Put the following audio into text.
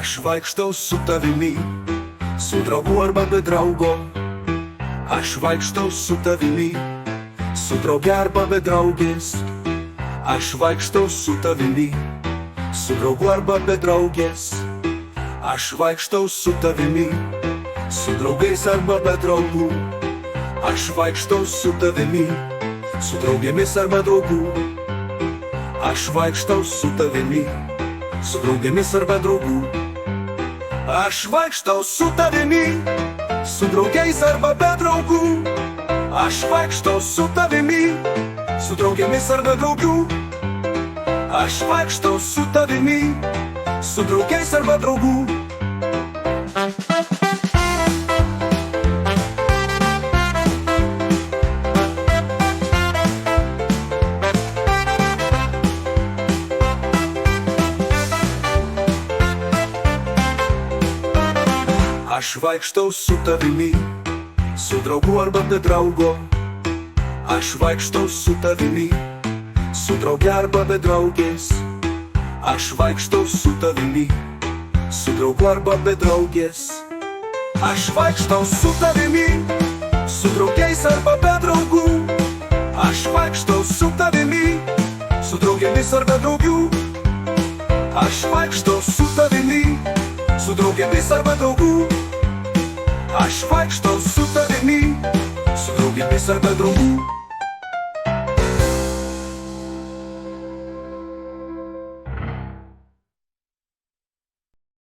Aš vaikštau su tavimi, su draugu arba be draugo. Aš vaikštau su tavimi, su drauge arba be draugės. Aš vaikštau su tavimi, su draugu arba be draugės. Aš vaikštau su tavimi, su draugais arba be draugų. Aš vaikštau su tavimi, su draugėmis arba draugų. Aš vaikštau su tavimi, su draugėmis arba draugų. Aš vaikštau su tavimi, su draugais arba be draugų. Aš vaikštau su tavimi, su draugėmis arba draugų. Aš vaikštau su tavimi, su draugais arba draugų. Aš vaikštau su tavimi, su draugu arba be draugo. Aš vaikštau su tavimi, su drauge arba be draugės. Aš vaikštau su tavimi, su draugu arba be draugės. Aš vaikštau su tavimi, su draugais arba be draugų. Aš vaikštau su tavimi, su draugėmis arba draugių. Aš vaikštau su tavimi, su draugėmis arba draugų. Aš vaikštau